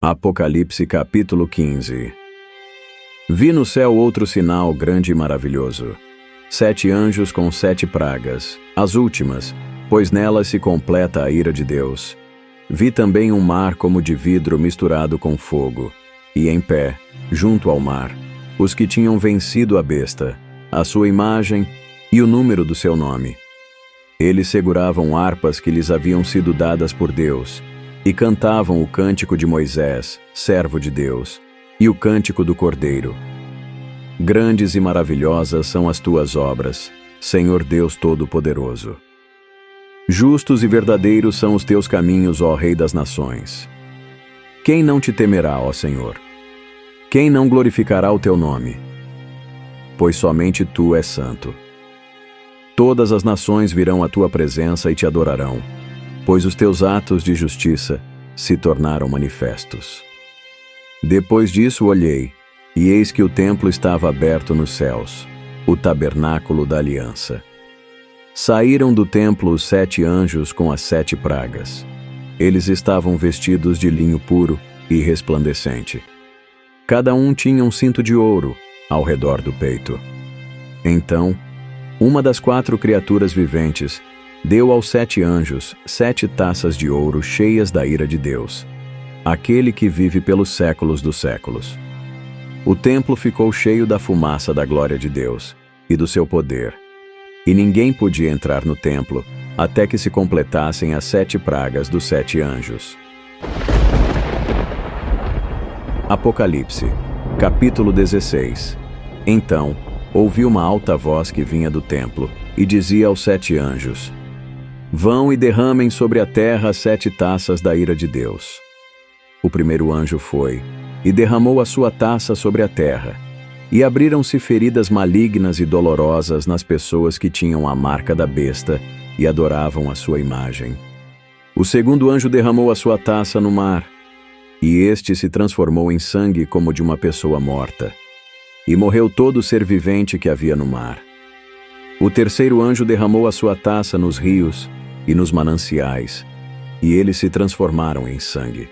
Apocalipse capítulo 15. Vi no céu outro sinal grande e maravilhoso. 7 anjos com 7 pragas, as últimas, pois nelas se completa a ira de Deus. Vi também um mar como de vidro misturado com fogo, e em pé, junto ao mar, os que tinham vencido a besta, a sua imagem e o número do seu nome. Eles seguravam harpas que lhes haviam sido dadas por Deus, e cantavam o cântico de Moisés, servo de Deus, e o cântico do Cordeiro. Grandes e maravilhosas são as tuas obras, Senhor Deus Todo-Poderoso. Justos e verdadeiros são os teus caminhos, ó Rei das Nações. Quem não te temerá, ó Senhor? Quem não glorificará o teu nome? Pois somente tu és santo. Todas as nações virão à tua presença e te adorarão, pois os teus atos de justiça se tornaram manifestos. Depois disso olhei, e eis que o templo estava aberto nos céus, o tabernáculo da aliança. Saíram do templo os 7 anjos com as 7 pragas. Eles estavam vestidos de linho puro e resplandecente. Cada um tinha um cinto de ouro ao redor do peito. Então, uma das 4 criaturas viventes deu aos 7 anjos 7 taças de ouro cheias da ira de Deus, aquele que vive pelos séculos dos séculos. O templo ficou cheio da fumaça da glória de Deus e do seu poder, e ninguém podia entrar no templo até que se completassem as 7 pragas dos 7 anjos. Apocalipse, capítulo 16. Então, ouvi uma alta voz que vinha do templo e dizia aos 7 anjos: Vão e derramem sobre a terra as 7 taças da ira de Deus. O primeiro anjo foi e derramou a sua taça sobre a terra, e abriram-se feridas malignas e dolorosas nas pessoas que tinham a marca da besta e adoravam a sua imagem. O segundo anjo derramou a sua taça no mar, e este se transformou em sangue como de uma pessoa morta, e morreu todo ser vivente que havia no mar. O terceiro anjo derramou a sua taça nos rios e nos mananciais, e eles se transformaram em sangue.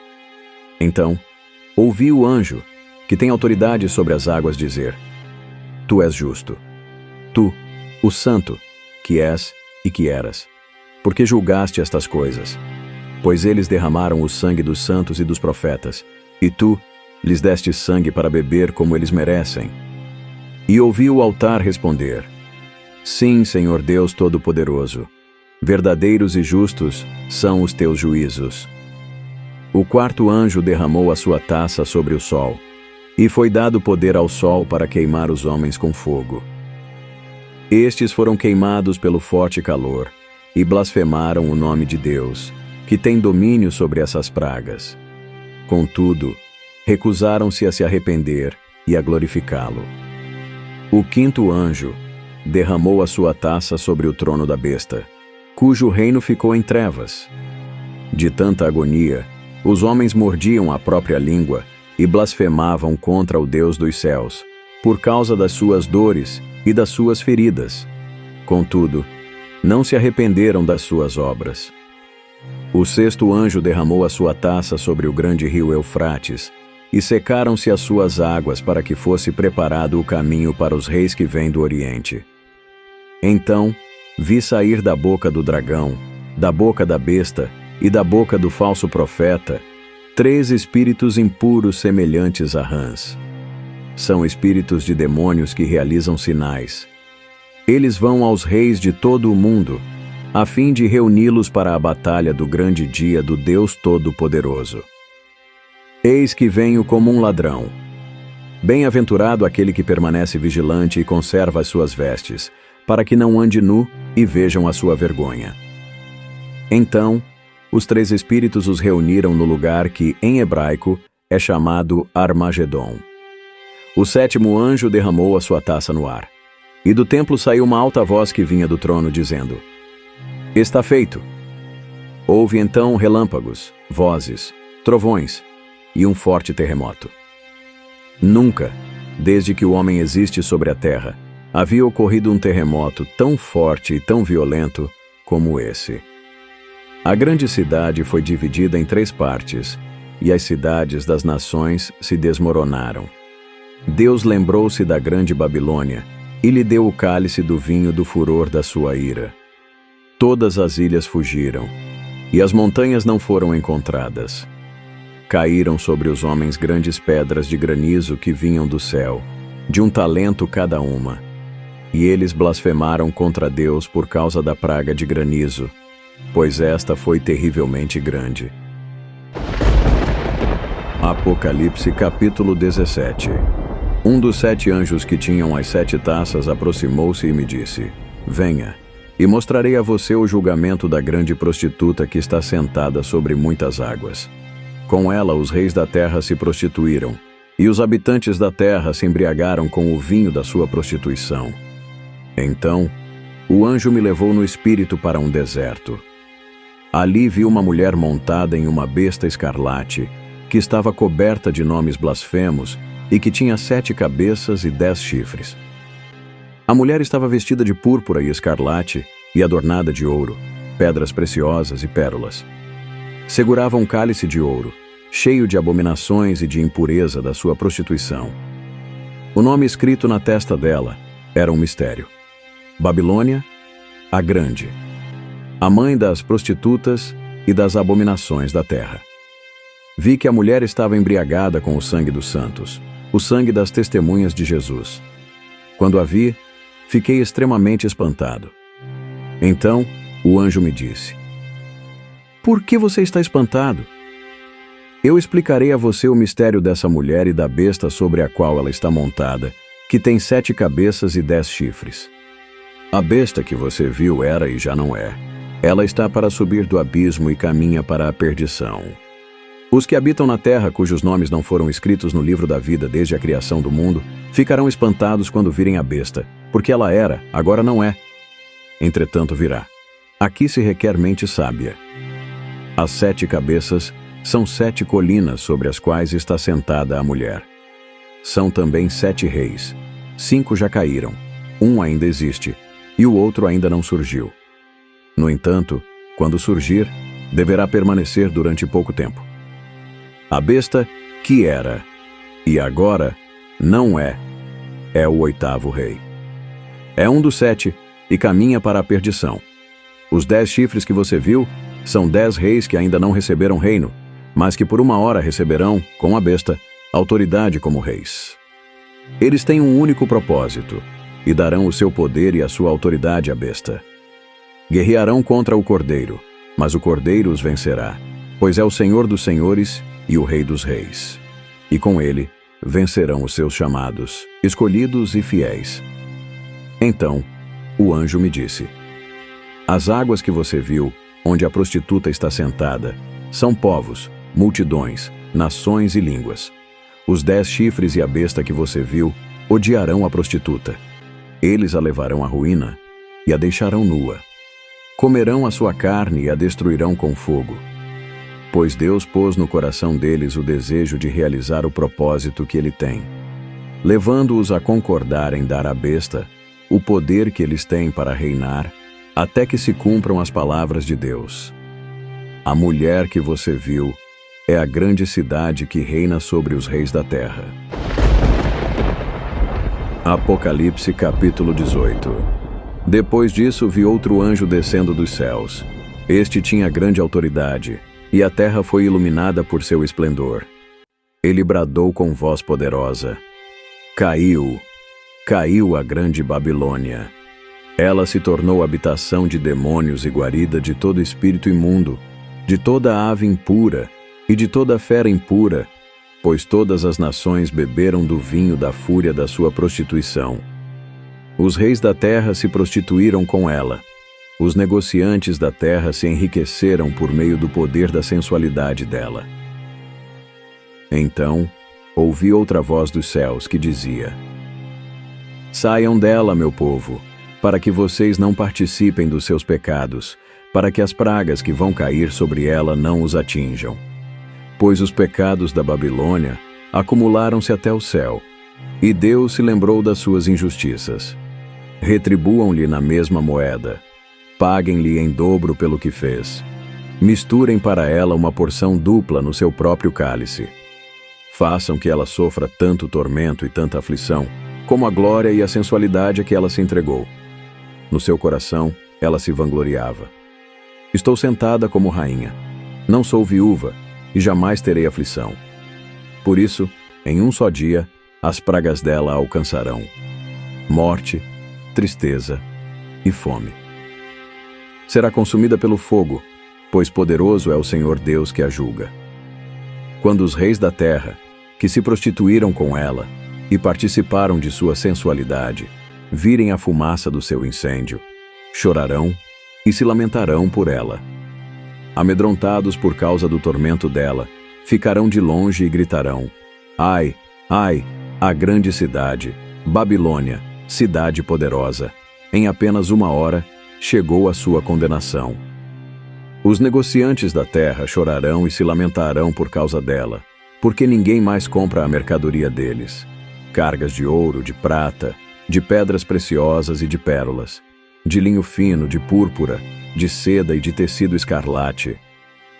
Então, ouvi o anjo, que tem autoridade sobre as águas, dizer: Tu és justo, tu, o santo, que és e que eras, porque julgaste estas coisas. Pois eles derramaram o sangue dos santos e dos profetas, e tu lhes deste sangue para beber como eles merecem. E ouvi o altar responder: Sim, Senhor Deus Todo-Poderoso, verdadeiros e justos são os teus juízos. O quarto anjo derramou a sua taça sobre o sol, e foi dado poder ao sol para queimar os homens com fogo. Estes foram queimados pelo forte calor, e blasfemaram o nome de Deus, que tem domínio sobre essas pragas. Contudo, recusaram-se a se arrepender e a glorificá-lo. O quinto anjo derramou a sua taça sobre o trono da besta, cujo reino ficou em trevas. De tanta agonia, os homens mordiam a própria língua e blasfemavam contra o Deus dos céus, por causa das suas dores e das suas feridas. Contudo, não se arrependeram das suas obras. O sexto anjo derramou a sua taça sobre o grande rio Eufrates, e secaram-se as suas águas para que fosse preparado o caminho para os reis que vêm do Oriente. Então, vi sair da boca do dragão, da boca da besta e da boca do falso profeta 3 espíritos impuros semelhantes a rãs. São espíritos de demônios que realizam sinais. Eles vão aos reis de todo o mundo, a fim de reuni-los para a batalha do grande dia do Deus Todo-Poderoso. Eis que venho como um ladrão. Bem-aventurado aquele que permanece vigilante e conserva as suas vestes, para que não ande nu e vejam a sua vergonha. Então, os 3 espíritos os reuniram no lugar que, em hebraico, é chamado Armagedon. O sétimo anjo derramou a sua taça no ar, e do templo saiu uma alta voz que vinha do trono, dizendo: Está feito. Houve então relâmpagos, vozes, trovões e um forte terremoto. Nunca, desde que o homem existe sobre a terra, havia ocorrido um terremoto tão forte e tão violento como esse. A grande cidade foi dividida em 3 partes, e as cidades das nações se desmoronaram. Deus lembrou-se da grande Babilônia e lhe deu o cálice do vinho do furor da sua ira. Todas as ilhas fugiram, e as montanhas não foram encontradas. Caíram sobre os homens grandes pedras de granizo que vinham do céu, de 1 talento cada uma. E eles blasfemaram contra Deus por causa da praga de granizo, pois esta foi terrivelmente grande. Apocalipse capítulo 17. Um dos 7 anjos que tinham as 7 taças aproximou-se e me disse: Venha, e mostrarei a você o julgamento da grande prostituta que está sentada sobre muitas águas. Com ela os reis da terra se prostituíram, e os habitantes da terra se embriagaram com o vinho da sua prostituição. Então, o anjo me levou no espírito para um deserto. Ali vi uma mulher montada em uma besta escarlate, que estava coberta de nomes blasfemos e que tinha 7 cabeças e 10 chifres. A mulher estava vestida de púrpura e escarlate e adornada de ouro, pedras preciosas e pérolas. Segurava um cálice de ouro, cheio de abominações e de impureza da sua prostituição. O nome escrito na testa dela era um mistério: Babilônia, a Grande, a mãe das prostitutas e das abominações da terra. Vi que a mulher estava embriagada com o sangue dos santos, o sangue das testemunhas de Jesus. Quando a vi, fiquei extremamente espantado. Então, o anjo me disse: Por que você está espantado? Eu explicarei a você o mistério dessa mulher e da besta sobre a qual ela está montada, que tem 7 cabeças e 10 chifres. A besta que você viu era e já não é. Ela está para subir do abismo e caminha para a perdição. Os que habitam na terra, cujos nomes não foram escritos no livro da vida desde a criação do mundo, ficarão espantados quando virem a besta, porque ela era, agora não é. Entretanto virá. Aqui se requer mente sábia. As 7 cabeças são 7 colinas sobre as quais está sentada a mulher. São também 7 reis. 5 já caíram, um ainda existe, e o outro ainda não surgiu. No entanto, quando surgir, deverá permanecer durante pouco tempo. A besta, que era, e agora não é, é o 8º rei. É um dos 7 e caminha para a perdição. Os 10 chifres que você viu são 10 reis que ainda não receberam reino, mas que por uma hora receberão, com a besta, autoridade como reis. Eles têm um único propósito, e darão o seu poder e a sua autoridade à besta. Guerrearão contra o Cordeiro, mas o Cordeiro os vencerá, pois é o Senhor dos senhores e o Rei dos reis. E com ele vencerão os seus chamados, escolhidos e fiéis. Então, o anjo me disse: As águas que você viu, onde a prostituta está sentada, são povos, multidões, nações e línguas. Os 10 chifres e a besta que você viu odiarão a prostituta. Eles a levarão à ruína e a deixarão nua. Comerão a sua carne e a destruirão com fogo. Pois Deus pôs no coração deles o desejo de realizar o propósito que ele tem, levando-os a concordar em dar à besta o poder que eles têm para reinar, até que se cumpram as palavras de Deus. A mulher que você viu é a grande cidade que reina sobre os reis da terra. Apocalipse capítulo 18. Depois disso vi outro anjo descendo dos céus. Este tinha grande autoridade, e a terra foi iluminada por seu esplendor. Ele bradou com voz poderosa: Caiu, caiu a grande Babilônia. Ela se tornou habitação de demônios e guarida de todo espírito imundo, de toda ave impura e de toda fera impura, pois todas as nações beberam do vinho da fúria da sua prostituição. Os reis da terra se prostituíram com ela. Os negociantes da terra se enriqueceram por meio do poder da sensualidade dela. Então, ouvi outra voz dos céus que dizia: Saiam dela, meu povo, para que vocês não participem dos seus pecados, para que as pragas que vão cair sobre ela não os atinjam. Pois os pecados da Babilônia acumularam-se até o céu, e Deus se lembrou das suas injustiças. Retribuam-lhe na mesma moeda, paguem-lhe em dobro pelo que fez. Misturem para ela uma porção dupla no seu próprio cálice. Façam que ela sofra tanto tormento e tanta aflição, como a glória e a sensualidade a que ela se entregou. No seu coração, ela se vangloriava. Estou sentada como rainha. Não sou viúva e jamais terei aflição. Por isso, em um só dia, as pragas dela a alcançarão: morte, tristeza e fome. Será consumida pelo fogo, pois poderoso é o Senhor Deus que a julga. Quando os reis da terra, que se prostituíram com ela e participaram de sua sensualidade, virem a fumaça do seu incêndio, chorarão e se lamentarão por ela. Amedrontados por causa do tormento dela, ficarão de longe e gritarão: ai, ai, a grande cidade, Babilônia, cidade poderosa, em apenas 1 hora chegou a sua condenação. Os negociantes da terra chorarão e se lamentarão por causa dela, porque ninguém mais compra a mercadoria deles: cargas de ouro, de prata, de pedras preciosas e de pérolas, de linho fino, de púrpura, de seda e de tecido escarlate,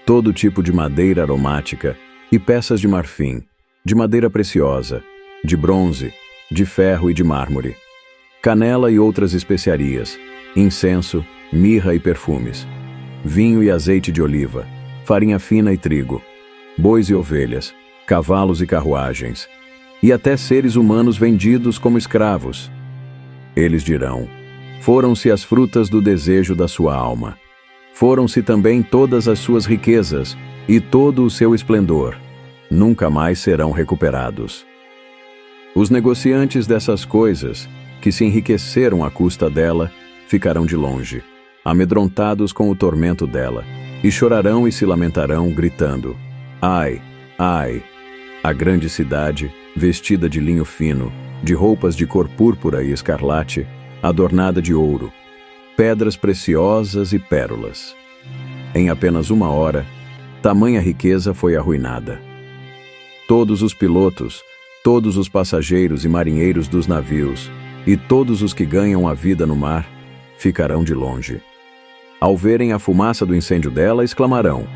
todo tipo de madeira aromática e peças de marfim, de madeira preciosa, de bronze, de ferro e de mármore, canela e outras especiarias, incenso, mirra e perfumes, vinho e azeite de oliva, farinha fina e trigo, bois e ovelhas, cavalos e carruagens, e até seres humanos vendidos como escravos. Eles dirão: foram-se as frutas do desejo da sua alma. Foram-se também todas as suas riquezas e todo o seu esplendor. Nunca mais serão recuperados. Os negociantes dessas coisas, que se enriqueceram à custa dela, ficarão de longe, amedrontados com o tormento dela, e chorarão e se lamentarão, gritando: ai, ai, a grande cidade, vestida de linho fino, de roupas de cor púrpura e escarlate, adornada de ouro, pedras preciosas e pérolas. Em apenas 1 hora, tamanha riqueza foi arruinada. Todos os pilotos, todos os passageiros e marinheiros dos navios, e todos os que ganham a vida no mar, ficarão de longe. Ao verem a fumaça do incêndio dela, exclamarão: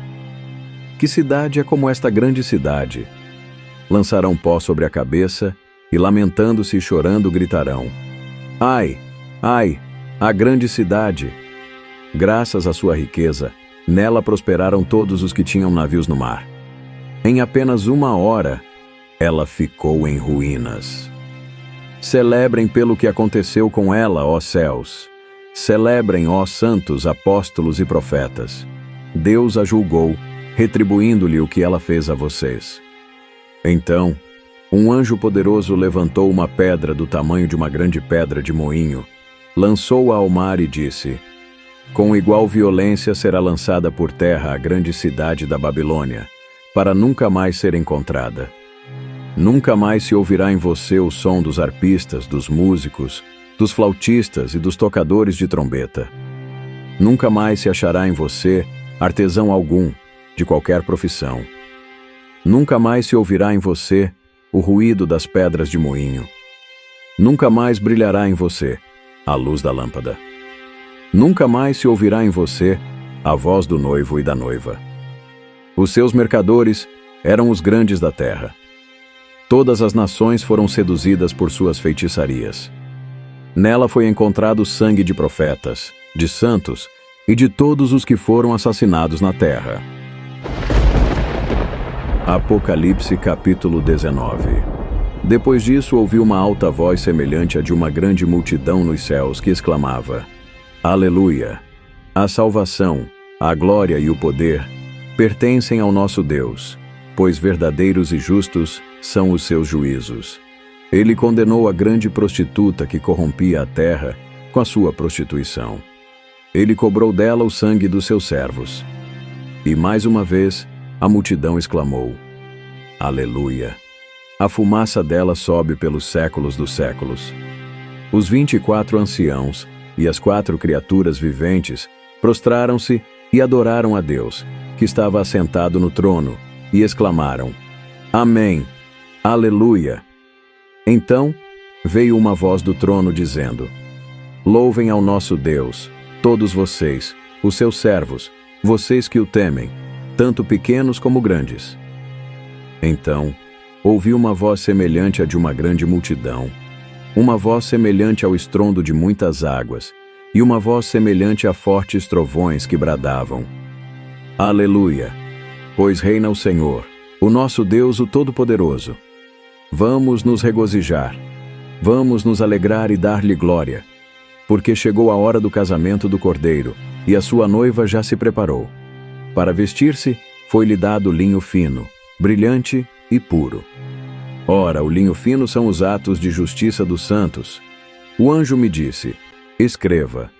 que cidade é como esta grande cidade? Lançarão pó sobre a cabeça e, lamentando-se e chorando, gritarão: ai, ai, a grande cidade! Graças à sua riqueza, nela prosperaram todos os que tinham navios no mar. Em apenas 1 hora, ela ficou em ruínas. Celebrem pelo que aconteceu com ela, ó céus. Celebrem, ó santos, apóstolos e profetas. Deus a julgou, retribuindo-lhe o que ela fez a vocês. Então, um anjo poderoso levantou uma pedra do tamanho de uma grande pedra de moinho, lançou-a ao mar e disse: com igual violência será lançada por terra a grande cidade da Babilônia, para nunca mais ser encontrada. Nunca mais se ouvirá em você o som dos arpistas, dos músicos, dos flautistas e dos tocadores de trombeta. Nunca mais se achará em você artesão algum, de qualquer profissão. Nunca mais se ouvirá em você o ruído das pedras de moinho. Nunca mais brilhará em você a luz da lâmpada. Nunca mais se ouvirá em você a voz do noivo e da noiva. Os seus mercadores eram os grandes da terra. Todas as nações foram seduzidas por suas feitiçarias. Nela foi encontrado sangue de profetas, de santos e de todos os que foram assassinados na terra. Apocalipse capítulo 19. Depois disso ouvi uma alta voz semelhante à de uma grande multidão nos céus que exclamava: Aleluia! A salvação, a glória e o poder pertencem ao nosso Deus, pois verdadeiros e justos são os seus juízos. Ele condenou a grande prostituta que corrompia a terra com a sua prostituição. Ele cobrou dela o sangue dos seus servos. E mais uma vez a multidão exclamou: Aleluia! A fumaça dela sobe pelos séculos dos séculos. Os 24 anciãos e as 4 criaturas viventes prostraram-se e adoraram a Deus, que estava assentado no trono, e exclamaram: Amém! Aleluia! Então veio uma voz do trono dizendo: Louvem ao nosso Deus, todos vocês, os seus servos, vocês que o temem, tanto pequenos como grandes. Então, ouvi uma voz semelhante à de uma grande multidão, uma voz semelhante ao estrondo de muitas águas, e uma voz semelhante a fortes trovões que bradavam: Aleluia! Pois reina o Senhor, o nosso Deus, o Todo-Poderoso. Vamos nos regozijar, vamos nos alegrar e dar-lhe glória, porque chegou a hora do casamento do Cordeiro, e a sua noiva já se preparou. Para vestir-se, foi-lhe dado linho fino, brilhante e puro. Ora, o linho fino são os atos de justiça dos santos. O anjo me disse: escreva: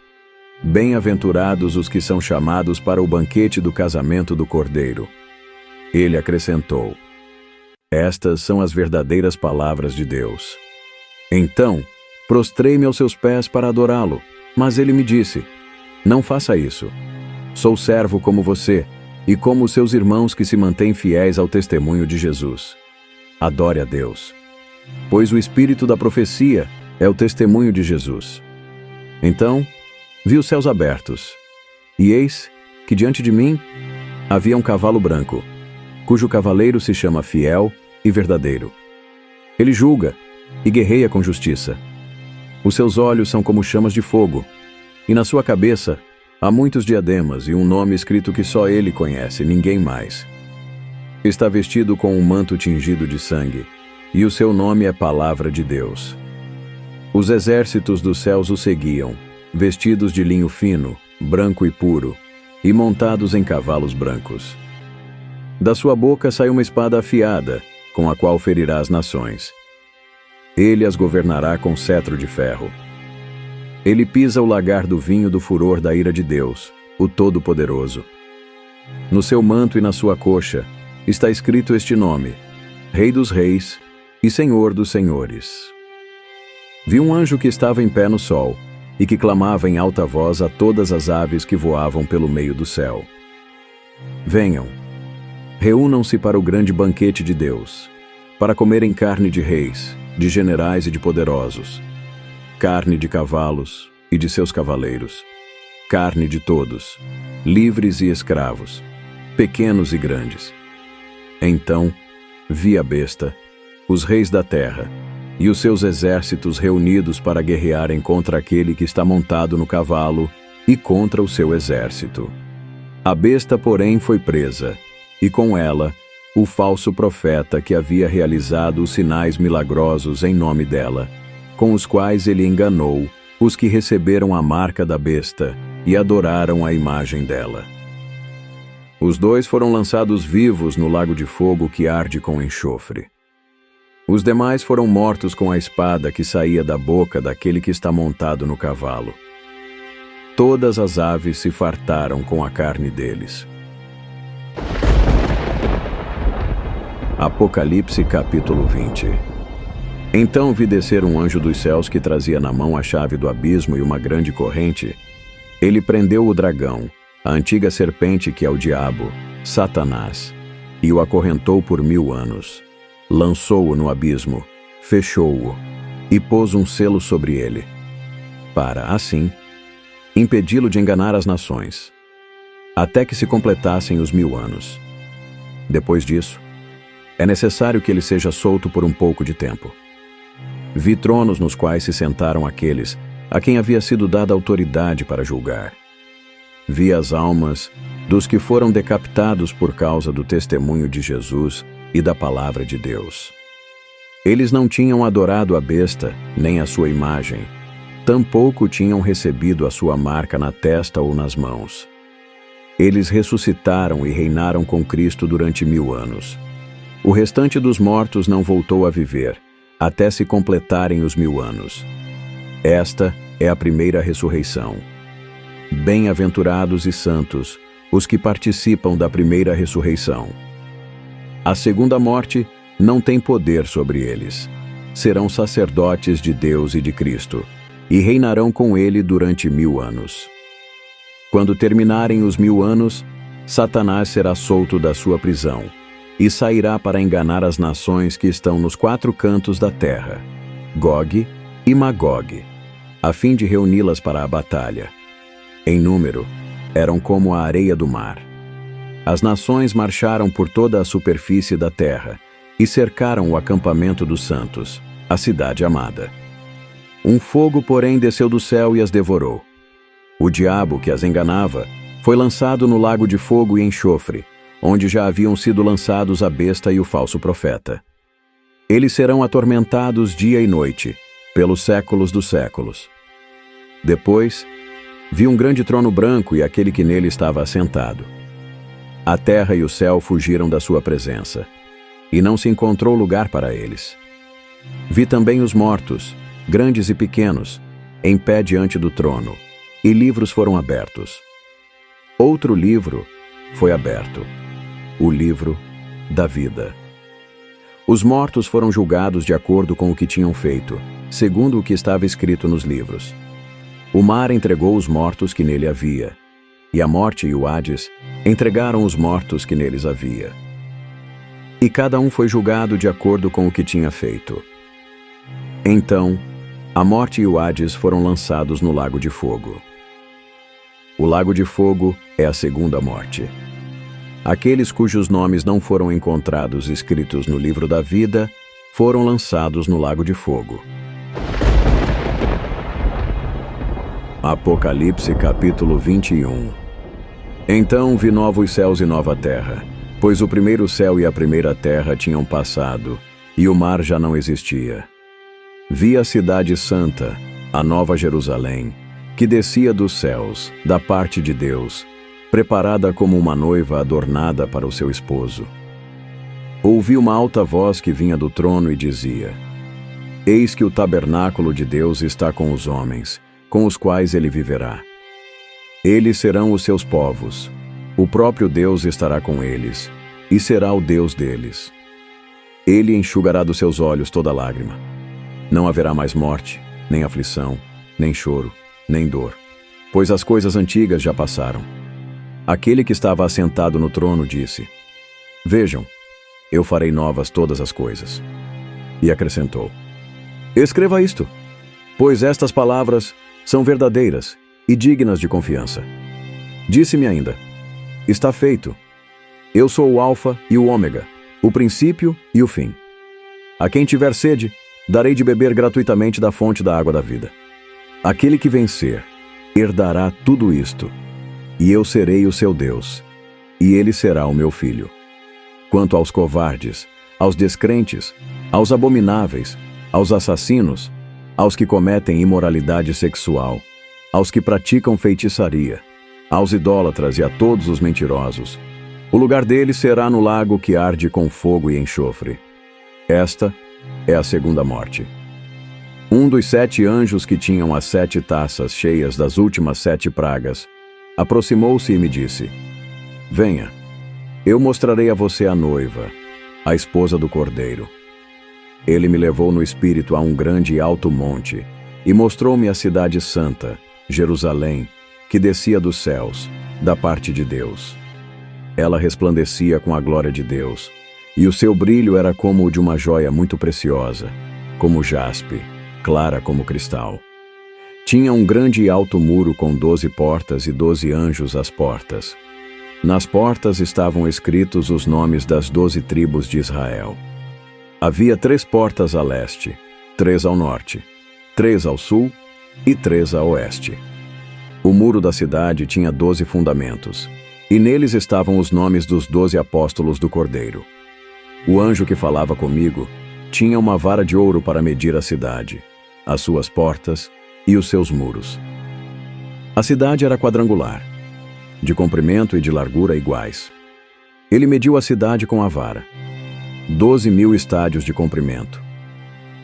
bem-aventurados os que são chamados para o banquete do casamento do Cordeiro. Ele acrescentou: estas são as verdadeiras palavras de Deus. Então, prostrei-me aos seus pés para adorá-lo, mas ele me disse: não faça isso. Sou servo como você, e como os seus irmãos que se mantêm fiéis ao testemunho de Jesus. Adore a Deus, pois o espírito da profecia é o testemunho de Jesus. Então, vi os céus abertos, e eis que diante de mim havia um cavalo branco, cujo cavaleiro se chama Fiel e Verdadeiro. Ele julga e guerreia com justiça. Os seus olhos são como chamas de fogo, e na sua cabeça há muitos diademas e um nome escrito que só ele conhece, ninguém mais. Está vestido com um manto tingido de sangue, e o seu nome é Palavra de Deus. Os exércitos dos céus o seguiam, vestidos de linho fino, branco e puro, e montados em cavalos brancos. Da sua boca sai uma espada afiada, com a qual ferirá as nações. Ele as governará com cetro de ferro. Ele pisa o lagar do vinho do furor da ira de Deus, o Todo-Poderoso. No seu manto e na sua coxa está escrito este nome: Rei dos Reis e Senhor dos Senhores. Vi um anjo que estava em pé no sol e que clamava em alta voz a todas as aves que voavam pelo meio do céu: venham, reúnam-se para o grande banquete de Deus, para comerem carne de reis, de generais e de poderosos, carne de cavalos e de seus cavaleiros, carne de todos, livres e escravos, pequenos e grandes. Então vi a besta, os reis da terra e os seus exércitos reunidos para guerrearem contra aquele que está montado no cavalo e contra o seu exército. A besta, porém, foi presa, e com ela o falso profeta que havia realizado os sinais milagrosos em nome dela, com os quais ele enganou os que receberam a marca da besta e adoraram a imagem dela. Os dois foram lançados vivos no lago de fogo que arde com enxofre. Os demais foram mortos com a espada que saía da boca daquele que está montado no cavalo. Todas as aves se fartaram com a carne deles. Apocalipse capítulo 20. Então vi descer um anjo dos céus que trazia na mão a chave do abismo e uma grande corrente. Ele prendeu o dragão, a antiga serpente que é o diabo, Satanás, e o acorrentou por 1000 anos. Lançou-o no abismo, fechou-o e pôs um selo sobre ele, para, assim, impedi-lo de enganar as nações, até que se completassem os 1000 anos. Depois disso, é necessário que ele seja solto por um pouco de tempo. Vi tronos nos quais se sentaram aqueles a quem havia sido dada autoridade para julgar. Vi as almas dos que foram decapitados por causa do testemunho de Jesus e da palavra de Deus. Eles não tinham adorado a besta, nem a sua imagem, tampouco tinham recebido a sua marca na testa ou nas mãos. Eles ressuscitaram e reinaram com Cristo durante 1000 anos. O restante dos mortos não voltou a viver, até se completarem os 1000 anos. Esta é a primeira ressurreição. Bem-aventurados e santos os que participam da primeira ressurreição. A segunda morte não tem poder sobre eles. Serão sacerdotes de Deus e de Cristo, e reinarão com ele durante 1000 anos. Quando terminarem os 1000 anos, Satanás será solto da sua prisão, e sairá para enganar as nações que estão nos 4 cantos da terra, Gog e Magog, a fim de reuni-las para a batalha. Em número, eram como a areia do mar. As nações marcharam por toda a superfície da terra e cercaram o acampamento dos santos, a cidade amada. Um fogo, porém, desceu do céu e as devorou. O diabo que as enganava foi lançado no lago de fogo e enxofre, onde já haviam sido lançados a besta e o falso profeta. Eles serão atormentados dia e noite, pelos séculos dos séculos. Depois, vi um grande trono branco e aquele que nele estava assentado. A terra e o céu fugiram da sua presença, e não se encontrou lugar para eles. Vi também os mortos, grandes e pequenos, em pé diante do trono, e livros foram abertos. Outro livro foi aberto, o livro da vida. Os mortos foram julgados de acordo com o que tinham feito, segundo o que estava escrito nos livros. O mar entregou os mortos que nele havia, e a morte e o Hades entregaram os mortos que neles havia. E cada um foi julgado de acordo com o que tinha feito. Então, a morte e o Hades foram lançados no lago de fogo. O lago de fogo é a segunda morte. Aqueles cujos nomes não foram encontrados escritos no livro da vida foram lançados no lago de fogo. Apocalipse capítulo 21. Então vi novos céus e nova terra, pois o primeiro céu e a primeira terra tinham passado, e o mar já não existia. Vi a cidade santa, a nova Jerusalém, que descia dos céus, da parte de Deus, preparada como uma noiva adornada para o seu esposo. Ouvi uma alta voz que vinha do trono e dizia: Eis que o tabernáculo de Deus está com os homens, com os quais ele viverá. Eles serão os seus povos, o próprio Deus estará com eles, e será o Deus deles. Ele enxugará dos seus olhos toda lágrima. Não haverá mais morte, nem aflição, nem choro, nem dor, pois as coisas antigas já passaram. Aquele que estava assentado no trono disse: Vejam, eu farei novas todas as coisas. E acrescentou: Escreva isto, pois estas palavras são verdadeiras e dignas de confiança. Disse-me ainda: Está feito. Eu sou o Alfa e o Ômega, o princípio e o fim. A quem tiver sede, darei de beber gratuitamente da fonte da água da vida. Aquele que vencer, herdará tudo isto, e eu serei o seu Deus, e ele será o meu filho. Quanto aos covardes, aos descrentes, aos abomináveis, aos assassinos, aos que cometem imoralidade sexual, aos que praticam feitiçaria, aos idólatras e a todos os mentirosos, o lugar deles será no lago que arde com fogo e enxofre. Esta é a segunda morte. Um dos 7 anjos que tinham as 7 taças cheias das últimas 7 pragas aproximou-se e me disse: Venha, eu mostrarei a você a noiva, a esposa do Cordeiro. Ele me levou no espírito a um grande e alto monte e mostrou-me a cidade santa, Jerusalém, que descia dos céus, da parte de Deus. Ela resplandecia com a glória de Deus, e o seu brilho era como o de uma joia muito preciosa, como jaspe, clara como cristal. Tinha um grande e alto muro com 12 portas e 12 anjos às portas. Nas portas estavam escritos os nomes das 12 tribos de Israel. Havia 3 portas a leste, 3 ao norte, 3 ao sul e 3 a oeste. O muro da cidade tinha 12 fundamentos, e neles estavam os nomes dos 12 apóstolos do Cordeiro. O anjo que falava comigo tinha uma vara de ouro para medir a cidade, as suas portas e os seus muros. A cidade era quadrangular, de comprimento e de largura iguais. Ele mediu a cidade com a vara, 12.000 estádios de comprimento.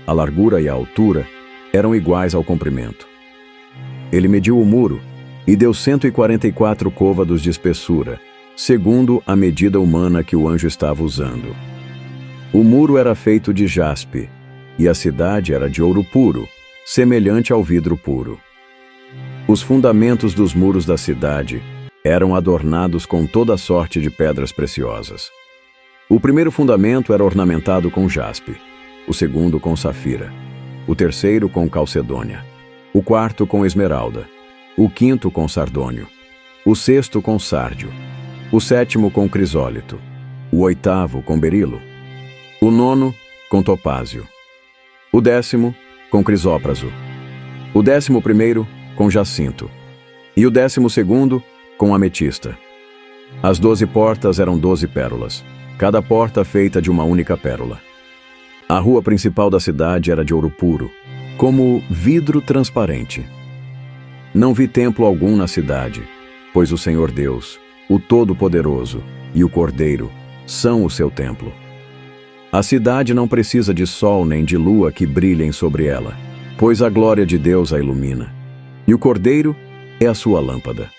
A largura e a altura eram iguais ao comprimento. Ele mediu o muro e deu 144 côvados de espessura, segundo a medida humana que o anjo estava usando. O muro era feito de jaspe, e a cidade era de ouro puro, semelhante ao vidro puro. Os fundamentos dos muros da cidade eram adornados com toda sorte de pedras preciosas. O primeiro fundamento era ornamentado com jaspe, o segundo com safira, o terceiro com calcedônia, o quarto com esmeralda, o quinto com sardônio, o sexto com sárdio, o sétimo com crisólito, o oitavo com berilo, o nono com topázio, o 10º com crisópraso, o 11º com jacinto e o 12º com ametista. As 12 portas eram 12 pérolas, cada porta feita de uma única pérola. A rua principal da cidade era de ouro puro, como vidro transparente. Não vi templo algum na cidade, pois o Senhor Deus, o Todo-Poderoso e o Cordeiro são o seu templo. A cidade não precisa de sol nem de lua que brilhem sobre ela, pois a glória de Deus a ilumina, e o Cordeiro é a sua lâmpada.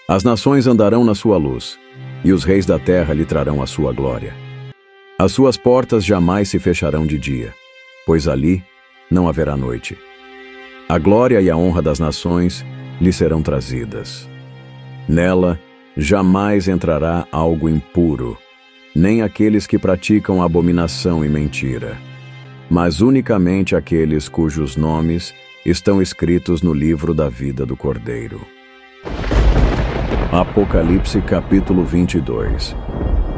As nações andarão na sua luz, e os reis da terra lhe trarão a sua glória. As suas portas jamais se fecharão de dia, pois ali não haverá noite. A glória e a honra das nações lhe serão trazidas. Nela jamais entrará algo impuro, nem aqueles que praticam abominação e mentira, mas unicamente aqueles cujos nomes estão escritos no livro da vida do Cordeiro. Apocalipse capítulo 22.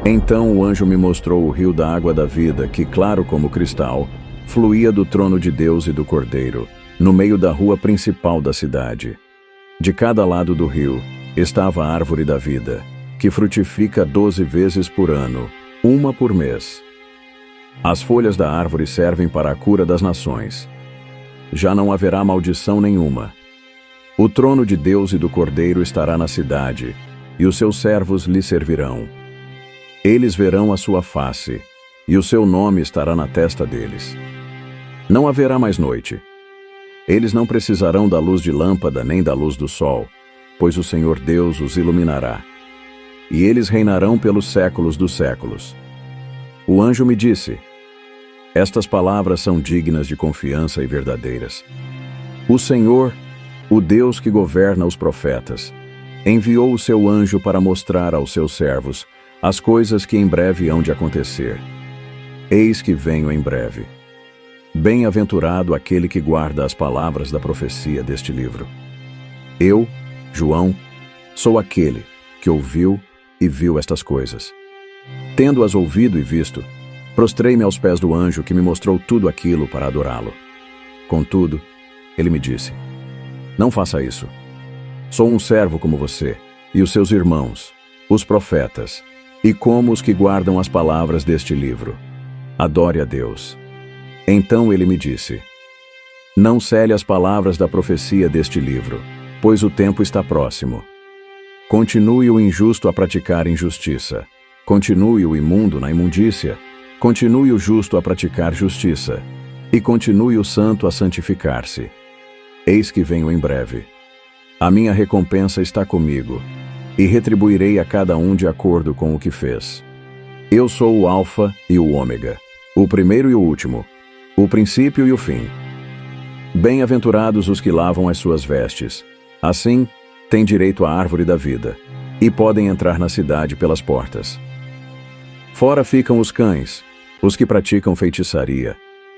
Então o anjo me mostrou o rio da água da vida, que, claro como cristal, fluía do trono de Deus e do Cordeiro, no meio da rua principal da cidade. De cada lado do rio estava a árvore da vida, que frutifica 12 vezes por ano, uma por mês. As folhas da árvore servem para a cura das nações. Já não haverá maldição nenhuma. O trono de Deus e do Cordeiro estará na cidade, e os seus servos lhe servirão. Eles verão a sua face, e o seu nome estará na testa deles. Não haverá mais noite. Eles não precisarão da luz de lâmpada nem da luz do sol, pois o Senhor Deus os iluminará. E eles reinarão pelos séculos dos séculos. O anjo me disse: estas palavras são dignas de confiança e verdadeiras. O Senhor, o Deus que governa os profetas, enviou o seu anjo para mostrar aos seus servos as coisas que em breve hão de acontecer. Eis que venho em breve. Bem-aventurado aquele que guarda as palavras da profecia deste livro. Eu, João, sou aquele que ouviu e viu estas coisas. Tendo-as ouvido e visto, prostrei-me aos pés do anjo que me mostrou tudo aquilo para adorá-lo. Contudo, ele me disse: não faça isso. Sou um servo como você e os seus irmãos, os profetas, e como os que guardam as palavras deste livro. Adore a Deus. Então ele me disse: não cele as palavras da profecia deste livro, pois o tempo está próximo. Continue o injusto a praticar injustiça. Continue o imundo na imundícia. Continue o justo a praticar justiça. E continue o santo a santificar-se. Eis que venho em breve. A minha recompensa está comigo, e retribuirei a cada um de acordo com o que fez. Eu sou o Alfa e o Ômega, o primeiro e o último, o princípio e o fim. Bem-aventurados os que lavam as suas vestes. Assim, têm direito à árvore da vida, e podem entrar na cidade pelas portas. Fora ficam os cães, os que praticam feitiçaria,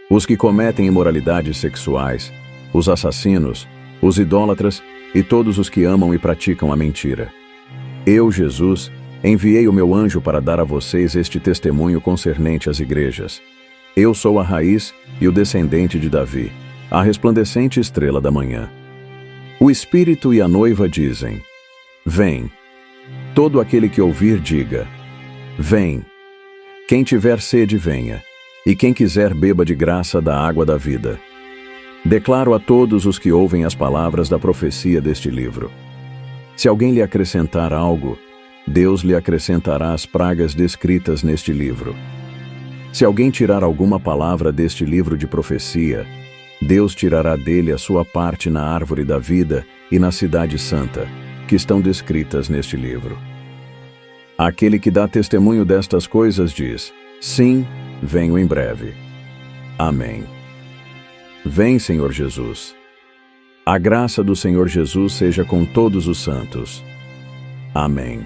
os que cometem imoralidades sexuais, os assassinos, os idólatras e todos os que amam e praticam a mentira. Eu, Jesus, enviei o meu anjo para dar a vocês este testemunho concernente às igrejas. Eu sou a raiz e o descendente de Davi, a resplandecente estrela da manhã. O Espírito e a noiva dizem: vem. Todo aquele que ouvir, diga: vem. Quem tiver sede, venha, e quem quiser, beba de graça da água da vida. Declaro a todos os que ouvem as palavras da profecia deste livro: se alguém lhe acrescentar algo, Deus lhe acrescentará as pragas descritas neste livro. Se alguém tirar alguma palavra deste livro de profecia, Deus tirará dele a sua parte na árvore da vida e na cidade santa, que estão descritas neste livro. Aquele que dá testemunho destas coisas diz: sim, venho em breve. Amém. Vem, Senhor Jesus. A graça do Senhor Jesus seja com todos os santos. Amém.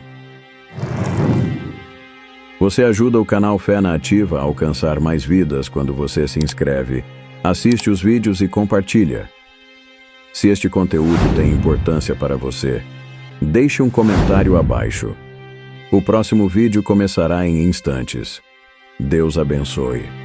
Você ajuda o canal Fé na Ativa a alcançar mais vidas quando você se inscreve, assiste os vídeos e compartilha. Se este conteúdo tem importância para você, Deixe um comentário abaixo. O próximo vídeo começará em instantes. Deus abençoe.